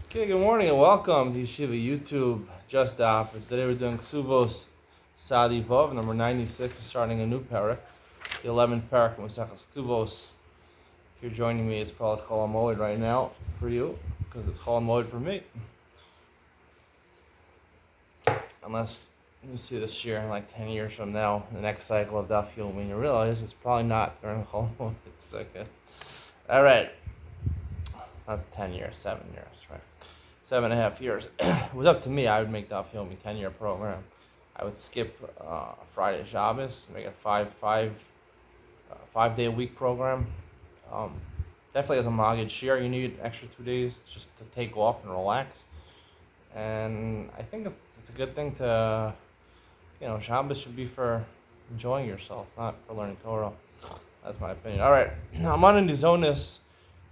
Okay, good morning and welcome to Yeshiva YouTube Just Daf It. Today we're doing Kesubos Sadi Vov, number 96, starting a new parak, the 11th parak in Maseches Kesubos. If you're joining me, it's probably Chol HaMoed right now for you, because it's Chol HaMoed for me. Unless you see this year in like 10 years from now, the next cycle of Daf Yomi, you realize it's probably not during Chol HaMoed. It's okay. Alright. Not 10 years, 7 years, right? 7.5 years. It was up to me. I would make Daf Yomi 10-year program. I would skip Friday Shabbos, make it five day a week program. Definitely as a Maggid Shir, you need extra 2 days just to take off and relax. And I think it's a good thing to, Shabbos should be for enjoying yourself, not for learning Torah. That's my opinion. All right, I'm on in the Zonis.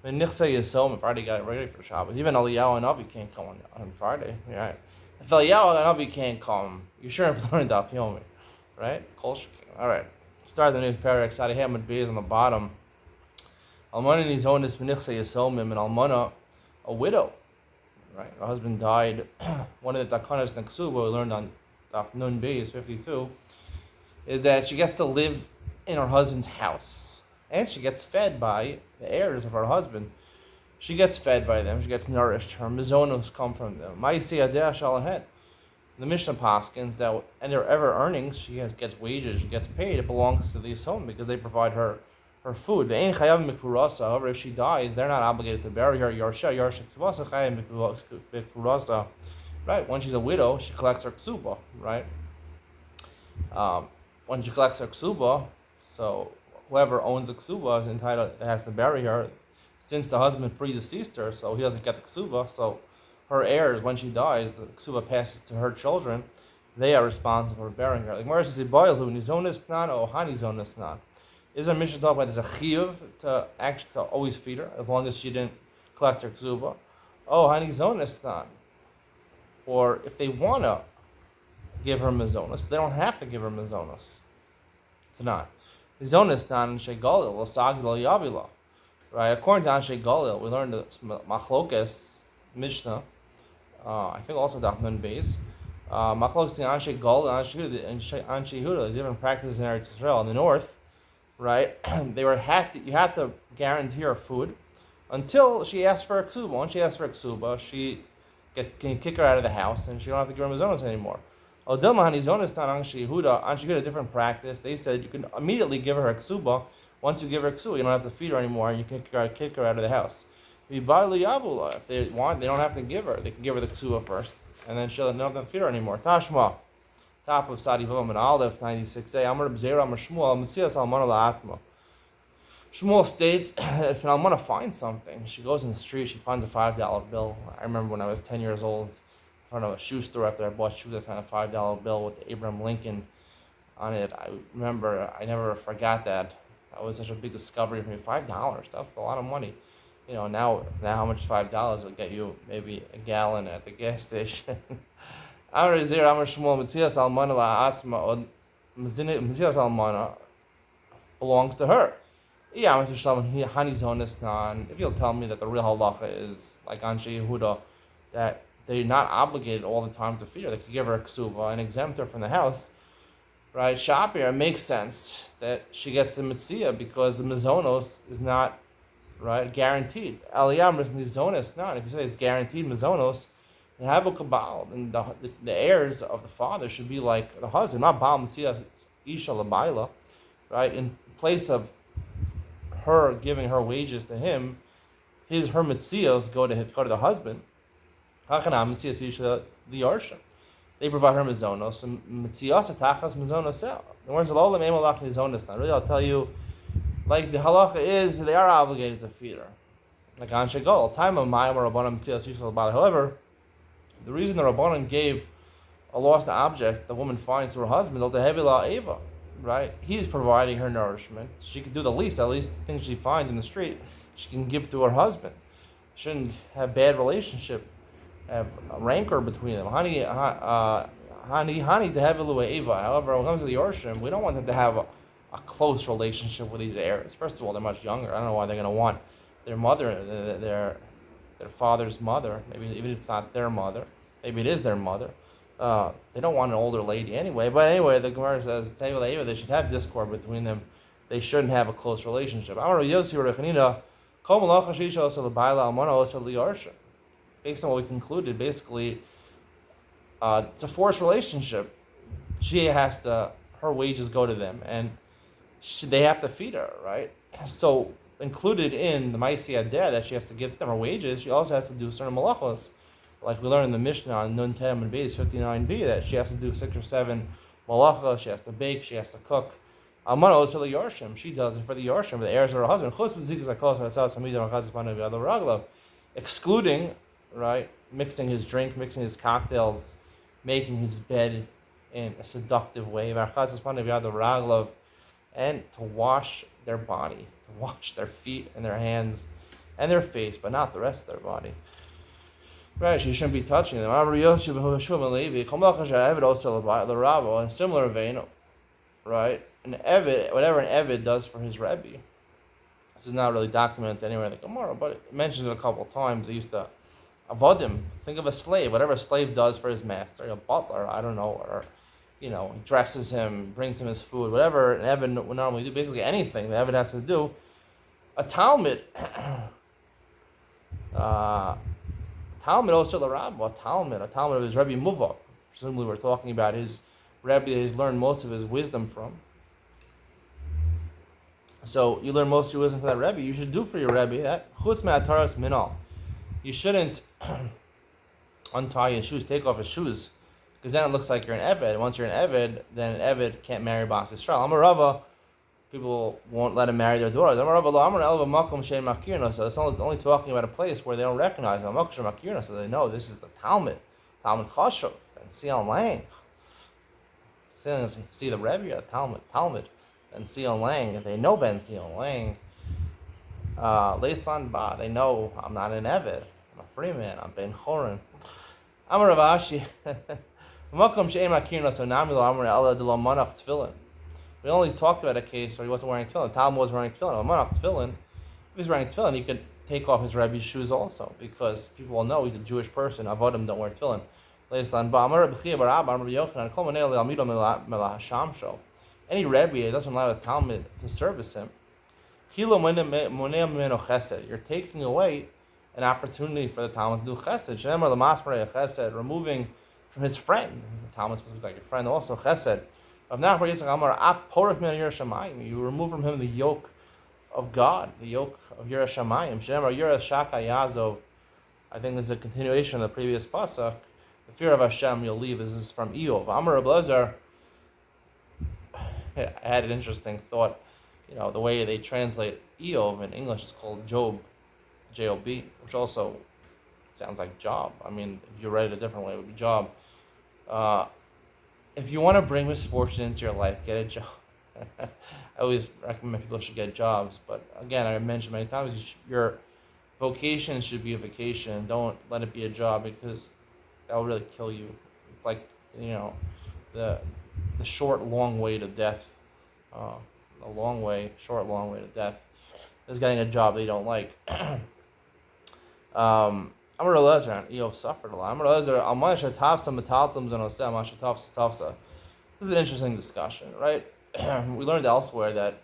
When Nichse Yisom, if I already got ready for Shabbos, even Eliyahu and Avi can't come on Friday, right? If Eliyahu and Avi can't come, you sure have learned Daf Yomi, right? Kol Shekin. All right, start the new parak. Sadi Hamad Beis on the bottom. Almana Nizonis Nichse Yisomim, and Almana, a widow, right? Her husband died. One of the Takanas in Kesubos we learned on Daf Nun Beis 52 is that she gets to live in her husband's house. And she gets fed by the heirs of her husband. She gets fed by them. She gets nourished. Her mizonos come from them. The Mishnah paskins that any ever earnings, she gets wages, she gets paid. It belongs to the home because they provide her food. However, if she dies, they're not obligated to bury her. Right? When she's a widow, she collects her ksuba. Right? When she collects her ksuba, so whoever owns the ksuba is entitled, has to bury her, since the husband predeceased her, so he doesn't get the ksuba. So her heirs, when she dies, the ksuba passes to her children. They are responsible for burying her. Like Mara says, "Boilhu nizonis nan o hanizonis nan." Is a mission talk about there's a chiyuv to always feed her as long as she didn't collect her ksuba? Oh, hanizonis nan. Or if they wanna give her mizonos, but they don't have to give her mizonos. It's not. Zonis nan Anshe Galil, Lasagil Yavila. Right? According to Anshe Galil, we learned the Machlokes Mishnah. I think also Daf Nun Beis. Machlokes in Anshe Galil and Anshe Yehuda, the different practices in Eretz Israel in the north. Right? You had to guarantee her food until she asked for a ksuba. Once she asked for a ksuba, can kick her out of the house and she don't have to give her mizonos anymore. Odilma Hanizonis Tan Anshe Yehuda, a different practice. They said you can immediately give her a ksuba. Once you give her a ksuba, you don't have to feed her anymore, and you can kick her out of the house. If they want, they don't have to give her. They can give her the ksuba first, and then she'll not have to feed her anymore. Tashma, top of Sadi Vavam and Aleph 96a. Amar Bzeira Amar Shmuel Mitzias Almana La'atma. Shmuel states, if an almana finds something, she goes in the street, she finds a $5 bill. I remember when I was 10 years old, I don't know, a shoe store after I bought shoes, I found a $5 bill with Abraham Lincoln on it. I remember, I never forgot that. That was such a big discovery for me. $5, that's a lot of money. Now how much $5 will get you maybe a gallon at the gas station. Amar Shmuel Mitzias Almana La'atzma, Mitzias Almana belongs to her. If you'll tell me that the real halacha is like Anshe Yehuda, that they're not obligated all the time to feed her. They could give her a ksuba and exempt her from the house. Right? Shapir, it makes sense that she gets the mitzvah because the mizonos is not, right, guaranteed. Aliyam is mizonos not. If you say it's guaranteed mizonos, they have a kabal, and the heirs of the father should be like the husband, not baal mitzvah isha labaila, right? In place of her giving her wages to him, her mitzvahs go to the husband. They provide her mizonos, and mitzias atachas mizonos sell. The words of Olam Emalach mizonos. Now, really, I'll tell you, like the halacha is, they are obligated to feed her. Like Anshe Gol, time of Mayim or Rabbanan mitzias yishal bali. However, the reason the Rabbanan gave a lost object the woman finds to her husband, Eva, right? He's providing her nourishment. She can do the least, at least things she finds in the street, she can give to her husband. Shouldn't have bad relationship, have a rancor between them. Honey, to have Eva. However, when it comes to the Yorshim, we don't want them to have a close relationship with these heirs. First of all, they're much younger. I don't know why they're going to want their mother, their their father's mother, maybe even if it's not their mother, maybe it is their mother. They don't want an older lady anyway. But anyway, the Gemara says they should have discord between them. They shouldn't have a close relationship. Based on what we concluded, basically, it's a forced relationship. Her wages go to them, and they have to feed her, right? So included in the Maisi Adeh that she has to give them her wages, she also has to do certain malachos. Like we learned in the Mishnah on Nun Tem and Beis 59b that she has to do 6 or 7 malachos, she has to bake, she has to cook. Almana also the Yorshim, she does it for the Yorshim, the heirs of her husband. Excluding, right, mixing his drink, mixing his cocktails, making his bed in a seductive way, and to wash their body, to wash their feet and their hands and their face, but not the rest of their body. Right, she shouldn't be touching them. In similar vein, right, an Evid, whatever an Evid does for his Rebbe, this is not really documented anywhere in the Gemara, but it mentions it a couple of times. They used to avodim. Think of a slave, whatever a slave does for his master, a butler, I don't know, or dresses him, brings him his food, whatever an Evid would normally do, basically anything the Evid has to do. A Talmud, also the Rabbah, a Talmud of his Rebbe Muvah. Presumably we're talking about his Rebbe that he's learned most of his wisdom from. So you learn most of your wisdom from that Rebbe, you should do for your Rebbe that chutz me'ataras minal. You shouldn't untie his shoes, take off his shoes, because then it looks like you're an Eved. Once you're an Eved, then an Eved can't marry Bas Yisrael. Amar Rava, people won't let him marry their daughters. Amar Rava, Amar Elva Makom Shein Makirna. So it's only talking about a place where they don't recognize him. Makom Shein Makirna, so they know this is the Talmud Chashuv, and Sion Lang. See the Rebbe, Talmud, and Sion Lang. They know Ben Sion Lang. Leisan Ba, they know I'm not an Eved. I'm a free man. I'm Ben Chorin. Amar Rav Ashi. We only talked about a case where he wasn't wearing tefillin. Talmud was wearing tefillin. If he's wearing tefillin, he could take off his Rebbe's shoes also, because people will know he's a Jewish person. Avodim don't wear tefillin. Any Rebbe doesn't allow his Talmud to service him. You're taking away an opportunity for the Talmud to do chesed. Removing from his friend. The Talmud's supposed to be like a friend also. Chesed. You remove from him the yoke of God, the yoke of Yerushalayim. I think it's a continuation of the previous pasuk. The fear of Hashem you'll leave. This is from Eov. Amar Ablezer. I had an interesting thought. The way they translate Eov in English is called Job, J-O-B, which also sounds like job. I mean, if you read it a different way, it would be job. If you want to bring misfortune into your life, get a job. I always recommend people should get jobs, but again, I mentioned many times, your vocation should be a vacation. Don't let it be a job, because that will really kill you. It's like, the short, long way to death. A long way to death is getting a job that you don't like. Amar Elazar, Eov suffered a lot. Amar Elazar, Almash Tafsa Metaltum Zanoseh, Amash Tafsa. This is an interesting discussion, right? We learned elsewhere that,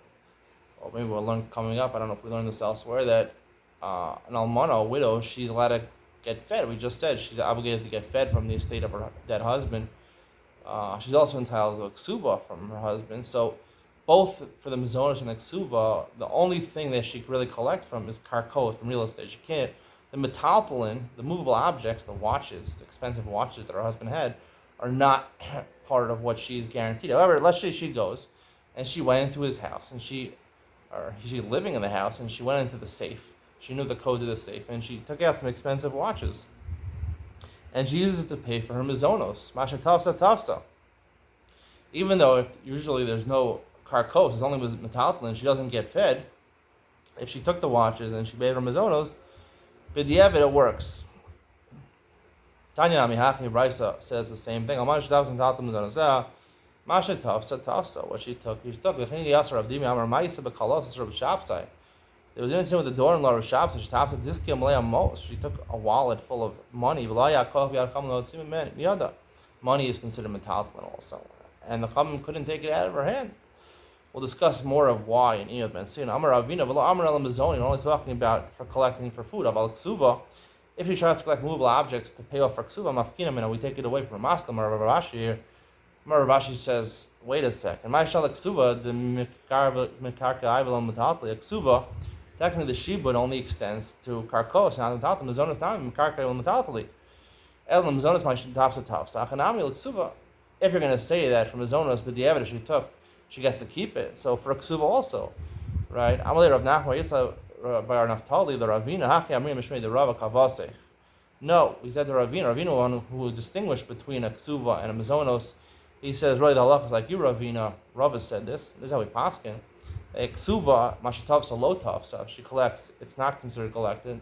or maybe we'll learn coming up, I don't know if we learned this elsewhere, that an almana, a widow, she's allowed to get fed. We just said she's obligated to get fed from the estate of her dead husband. She's also entitled to a ksuba from her husband. So both for the mizonos and the ksuba, the only thing that she can really collect from is karkos from real estate. She can't. The metaltalin, the movable objects, the watches, the expensive watches that her husband had, are not part of what she's guaranteed. However, let's say she goes and she went into his house, and she's living in the house, and she went into the safe. She knew the codes of the safe, and she took out some expensive watches, and she uses it to pay for her mizonos. Masha tafsa tafsa. Even though usually there's no karkos, it's only with metaltalin, she doesn't get fed. If she took the watches and she paid her mizonos, b'diavad it works. Tanya Amihachi Brisa says the same thing. Masha tafsa tafsa. What she took, he took. The There was an incident with the daughter-in-law of Shabbos. She stops at Diskim Leia Mos. She took a wallet full of money. Money is considered metaltalin also, and the Chachamim couldn't take it out of her hand. We'll discuss more of why in Iyad Ben Sin. Amar Avina v'lo Amar Elam Bezoni. We're only talking about for collecting for food. Aval Ksuva, if she tries to collect movable objects to pay off for Ksuva, Mafkinam, and we take it away from a Maskal. Amar Rav Rashi says, wait a second. My Shal Ksuva, the Mekarka Ivelam Metaltli, Ksuva, technically the Shibud only extends to Karkos, not Metaltli. Mazonas not Mekarka Ivelam Metaltli. Elam Mazonas my Tafsa Tafsa. Achanami Ksuva. If you're going to say that from Mazonas, but the evidence she took, she gets to keep it. So for a ksuba also, right? Amalei Rav Nachman Yisrael Bar Naftali the Ravina Hachi Amrim Mishmei the Rava Kavase. No, he said the Ravina one who distinguished between a ksuba and a mazonos. He says really the halacha is like you Ravina. Rava said this. This is how we paskin. A ksuba mashitav salotav. So if she collects, it's not considered collected.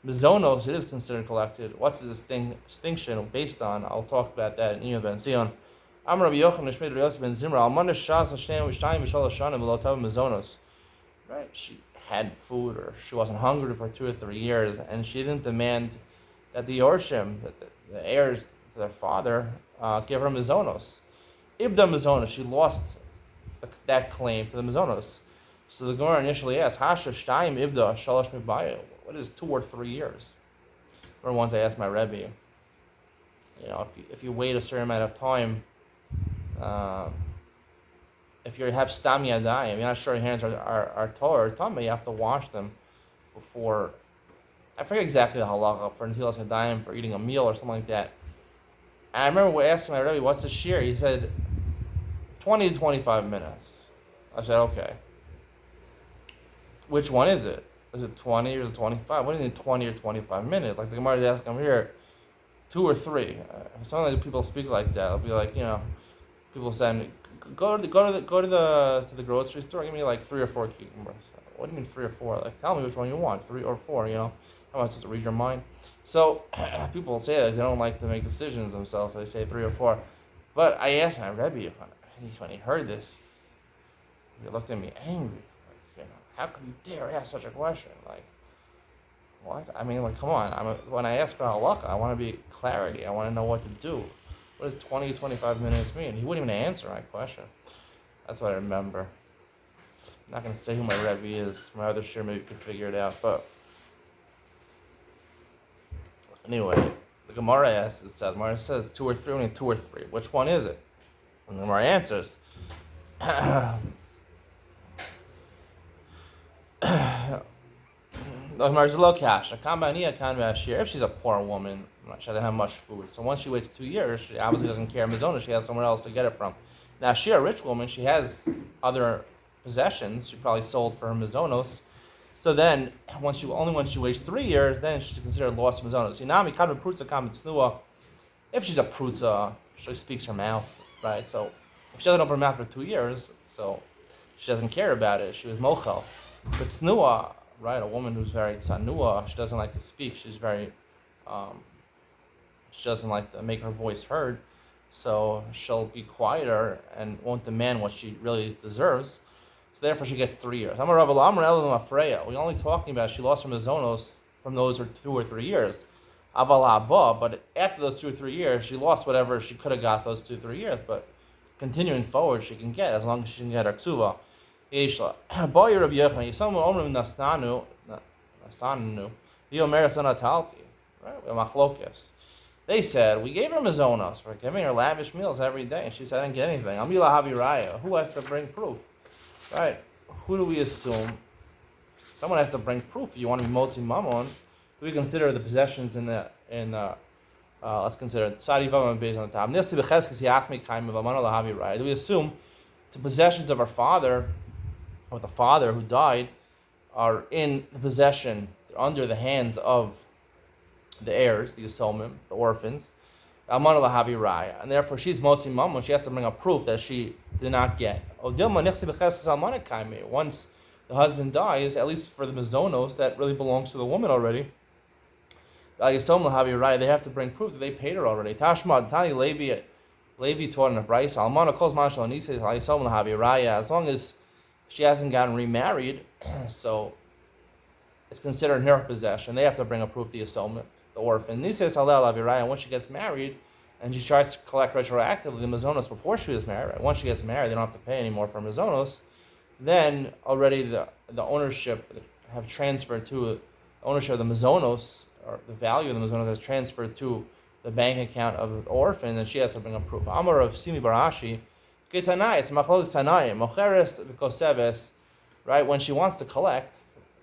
Mazonos, it is considered collected. What's the distinction based on? I'll talk about that in Iyad Ben Sion. Amar Rabbi Yochanan Shmei Rabbi Yosef ben Zimra Almana Shas Hashem V'Shtayim V'Shalosh Shanim V'Lotav Mazonos. Right, she had food, or she wasn't hungry for 2 or 3 years, and she didn't demand that the Yorshim, that the heirs to their father, give her Mazonos. Ibda Mazonos, she lost that claim to the Mazonos. So the Gemara initially asked, Hasha Shtayim Ibda Shalosh Mibayo. What is 2 or 3 years? Or once I asked my Rebbe, if you wait a certain amount of time. If you have stam yadayim, you're not sure your hands are torah or tummy, you have to wash them before. I forget exactly the halacha for netilas yadayim for eating a meal or something like that. And I remember asking my Rebbe, what's the shear? He said 20 to 25 minutes. I said, okay. Which one is it? Is it 20 or is it 25? What do you mean 20 or 25 minutes? Like the Gemara is asking here, 2 or 3. Sometimes people speak like that. It'll be like, people saying, go to the grocery store, give me like 3 or 4 cucumbers. What do you mean 3 or 4? Like, tell me which one you want, 3 or 4. How am I supposed to read your mind? So people say that they don't like to make decisions themselves. So they say 3 or 4. But I asked my Rebbe when he heard this. He looked at me angry. Like, how could you dare ask such a question? Like, what? I mean, like, come on. When I ask about halakha, I want to be clarity. I want to know what to do. What does 20 to 25 minutes mean? He wouldn't even answer my question. That's what I remember. I'm not going to say who my Rebbe is. My other share maybe you could figure it out. But anyway, the Gemara says 2 or 3, only 2 or 3. Which one is it? And the Gemara answers. If she's a poor woman, she doesn't have much food. So once she waits 2 years, she obviously doesn't care Mizona. She has somewhere else to get it from. Now, if she's a rich woman, she has other possessions. She probably sold for her Mizonos. So then, when she waits 3 years, then she's considered lost Mizonos. If she's a prutza, she speaks her mouth, right? So if she doesn't open her mouth for 2 years, so she doesn't care about it. She was mochel. But snua, right, a woman who's very tsanua, she doesn't like to speak. She's very, she doesn't like to make her voice heard. So she'll be quieter and won't demand what she really deserves. So therefore she gets 3 years. We're only talking about she lost her Mizonos from those 2 or 3 years. But after those 2 or 3 years, she lost whatever she could have got those 2 or 3 years. But continuing forward, she can get as long as she can get her ksuva. Boy, Rabbi Yochanan, someone omrim nasnanu, right? We have machlokes. They said we gave her mazonos. We're giving her lavish meals every day, and she said I didn't get anything. Amila Haviraya. Who has to bring proof? Right? Who do we assume? Someone has to bring proof. If you want to be motzi mamon, do we consider the possessions let's consider Sadi Vavam based on the top. Nilsi becheskes he asked me kaim of amano lahaviraya. Do we assume the possessions of our father, or the father who died, are in the possession, under the hands of the heirs, the Yisomim, the orphans, and therefore she's motzi mamon. She has to bring a proof that she did not get. Once the husband dies, at least for the mizonos, that really belongs to the woman already. They have to bring proof that they paid her already. Tashma Tani Levi taught in a brayso. Almana calls Mashal and he says, as long as she hasn't gotten remarried, so it's considered in her possession. They have to bring a proof the Yisomim, the orphan. Nises Halel Aviraya, and once she gets married, and she tries to collect retroactively the Mazonos before she was married, right? Once she gets married, they don't have to pay anymore for Mazonos. Then already the ownership have transferred to ownership of the Mazonos, or the value of the Mazonos has transferred to the bank account of the orphan, and she has to bring a proof. Amar of Simi Barashi, Ketanai, it's Machlok Tanai, Mocheres V'Kosebes, right? When she wants to collect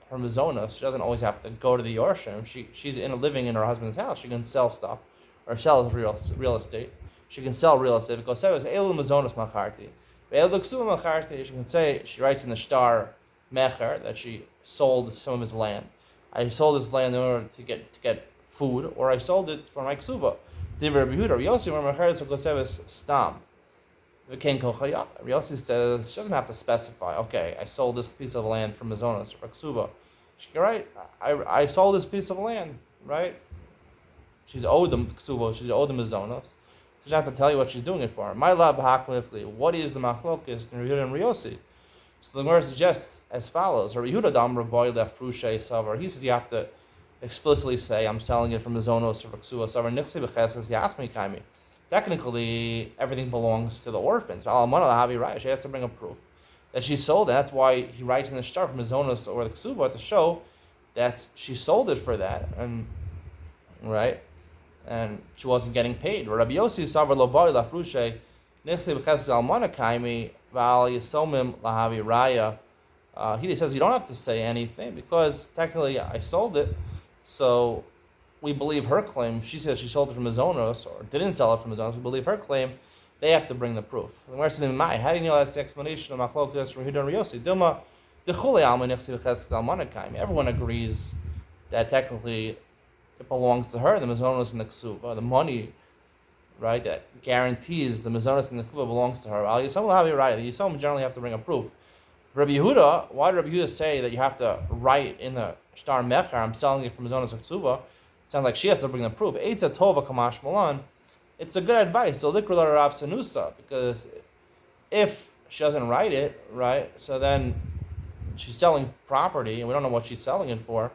her Mazonos, she doesn't always have to go to the Yorshim. She's living in her husband's house. She can sell stuff, or sell real estate. She can sell real estate. V'Kosebes, Elu Mazonos Macharti. She can say, she writes in the Shtar Mecher that she sold some of his land. I sold his land in order to get food, or I sold it for my ksuba. Yossi says she doesn't have to specify. Okay, I sold this piece of land from Mazonos or ksuba. She can write, I sold this piece of land, right? She's owed them ksuba. She's owed them Mazonos. She doesn't have to tell you what she's doing it for. My lab hakmifli. What is the machlokis in Rehuda and Riosi? So the Gemara suggests as follows: Rehuda dam raboy lefrushay savar. He says you have to explicitly say, I'm selling it from Mazonos or Ksuba savar. Nixi b'cheskas yasmi kaimi. Technically, everything belongs to the orphans. She has to bring a proof that she sold it. That's why he writes in the shtar from Mazonos or the Ksuba to show that she sold it for that, and right. And she wasn't getting paid. Rabbi Yossi savar lo bari lafrushe nixli b'chesed almana kaimi v'al yisomim lahavi raya. He says you don't have to say anything because technically I sold it, so we believe her claim. She says she sold it from Mazonos or didn't sell it from Mazonos. We believe her claim. They have to bring the proof. How do you know that's the explanation of Machlokas from Rehuda and Riosi? Dilma dechule alma nixli b'chesed almana kaimi. Everyone agrees that technically it belongs to her, the Mazonos and the Ksuba, the money, right, that guarantees the Mazonos and the Ksuba belongs to her. Al Yisomim lahavi raya. The Yisomim generally have to bring a proof. Rabbi Yehuda, why did Rabbi Yehuda say that you have to write in the Shtar Mecher, I'm selling it from Mazonos and Ksuba? It sounds like she has to bring the proof. Eitza tova kamash malan. It's a good advice. So likrul Rav Sanusa, because if she doesn't write it, right, so then she's selling property, and we don't know what she's selling it for,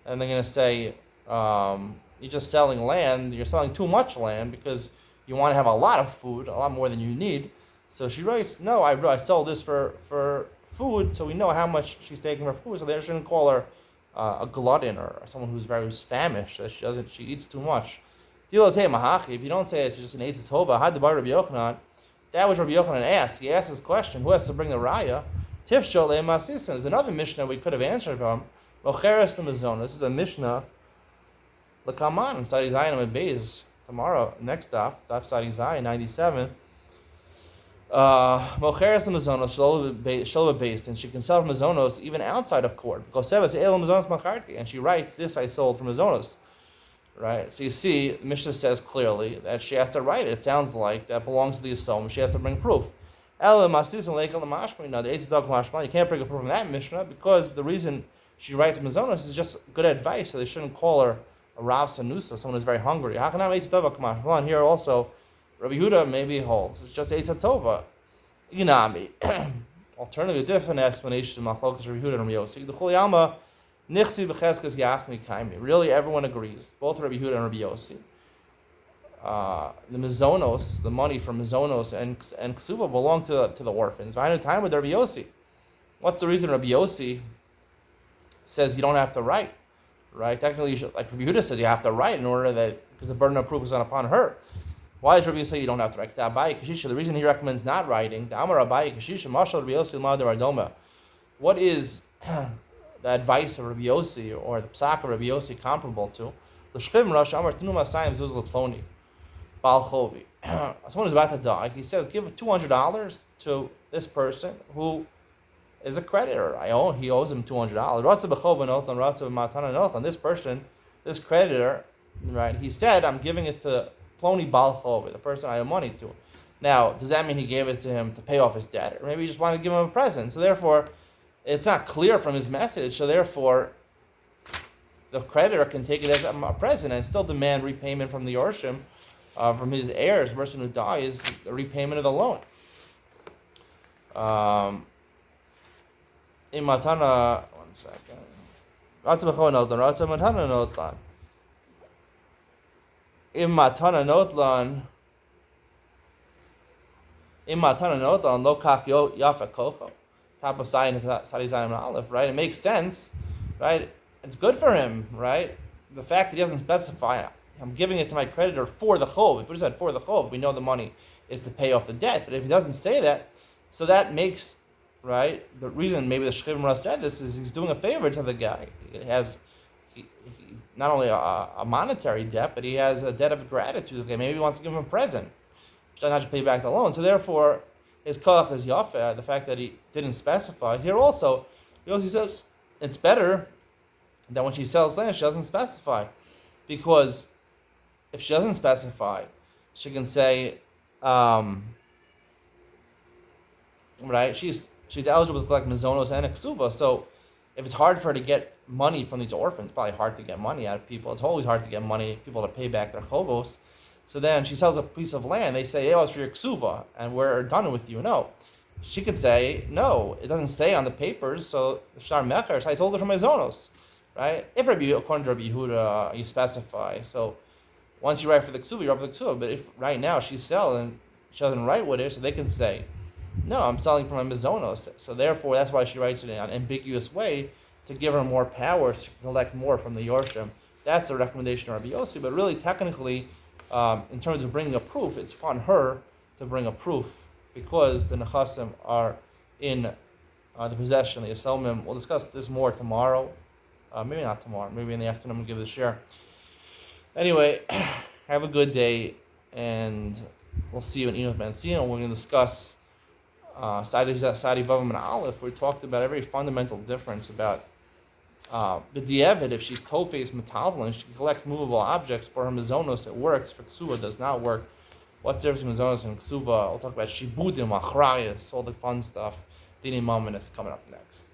and they're going to say, you're just selling land, you're selling too much land because you want to have a lot of food, a lot more than you need. So she writes, no, I sold this for food, so we know how much she's taking for food, so they shouldn't call her a glutton or someone who's famished, that she eats too much. If you don't say it's just an Eitz Tova, had to buy Rabbi Yochanan, that was Rabbi Yochanan asked. He asked this question, who has to bring the raya? Tifshol le'masisen. There's another Mishnah we could have answered from. Mocheres the Mazonos. This is a Mishnah L'kaman in Sadi Zayin and Beis tomorrow. Next Daf Sadi Zayin 97. Mocheres the Mazonos Shalva based, and she can sell Mazonos even outside of court. Kesubos el Mazonos macharti, and she writes, "This I sold from Mazonos." Right. So you see, the Mishnah says clearly that she has to write it. It sounds like that belongs to the Yisomim. She has to bring proof. You can't bring a proof from that Mishnah because the reason she writes Mazonos is just good advice, so they shouldn't call her a Rav Sanusa, someone who's very hungry. On here also, Rabbi Yehuda maybe holds it's just Eitz Tova. Inami. Alternatively, different explanation of Machlokas Rabbi Yehuda and Rabbi Yossi. The Chuliyama Nichsi b'cheskas yasmi kaimi. Really, everyone agrees. Both Rabbi Yehuda and Rabbi Yossi. The Mazonos, the money from Mazonos and Ksuba belong to the orphans. I know time with Rabbi Yossi. What's the reason Rabbi Yossi says you don't have to write? Right? Technically, you should, like Rabbi Yehuda says, you have to write in order that, because the burden of proof is not upon her. Why does Rabbi Yossi say you don't have to write? The reason he recommends not writing, what is the advice of Rabbi Yossi or the psak of Rabbi Yossi comparable to? Someone is about to die. He says, give $200 to this person who is a creditor. He owes him $200. This person, this creditor, right? He said, I'm giving it to Ploni Balchovi, the person I owe money to. Now, does that mean he gave it to him to pay off his debt? Or maybe he just wanted to give him a present. So therefore, it's not clear from his message. So therefore, the creditor can take it as a present and still demand repayment from the Yorshim, from his heirs, the person who dies, the repayment of the loan. In Matana, one second. Ratza b'chol notlan, ratza matana notlan. Im matana notlan, lo kaf yafa kocho. Top of Sadi Zayin Aleph, right? It makes sense, right? It's good for him, right? The fact that he doesn't specify, I'm giving it to my creditor for the chov. If we said for the chov, we know the money is to pay off the debt. But if he doesn't say that, so that makes, right? The reason maybe the Shechivim said this is he's doing a favor to the guy. He has not only a monetary debt, but he has a debt of gratitude. Okay, maybe he wants to give him a present, so not just pay back the loan. So therefore, his koach is yafa. The fact that he didn't specify here also, he says it's better that when she sells land, she doesn't specify, because if she doesn't specify, she can say, right? She's eligible to collect mizonos and exuva. So if it's hard for her to get money from these orphans, it's probably hard to get money out of people. It's always hard to get people to pay back their chovos. So then she sells a piece of land. They say, "Hey, it's for your ksuva, and we're done with you." No, she could say, "No, it doesn't say on the papers." So the shtar mecher, I sold it for my zonos, right? If according to Rabbi Yehuda, you specify. So once you write for the ksuva, you write for the ksuva. But if right now she's selling, she doesn't write with it, so they can say, "No, I'm selling for my mizonos." So therefore, that's why she writes it in an ambiguous way to give her more power to collect more from the yorshim. That's a recommendation of Rabbi Yossi. But really, technically, in terms of bringing a proof, it's on her to bring a proof, because the nechasim are in the possession of the Yisomim. We'll discuss this more tomorrow. Maybe not tomorrow. Maybe in the afternoon we'll give this share. Anyway, have a good day, and we'll see you in Enos Ben Sion. We're going to discuss Sadi Vavam and Aleph. We talked about a very fundamental difference about the Dievid. If she's Tofes Metaltalin, she collects movable objects for her Mizonos. It works. For Ksuva, it does not work. What's the difference between Mizonos and Ksuva? We'll talk about Shibudim, Achrayas, all the fun stuff. Dini Moment is coming up next.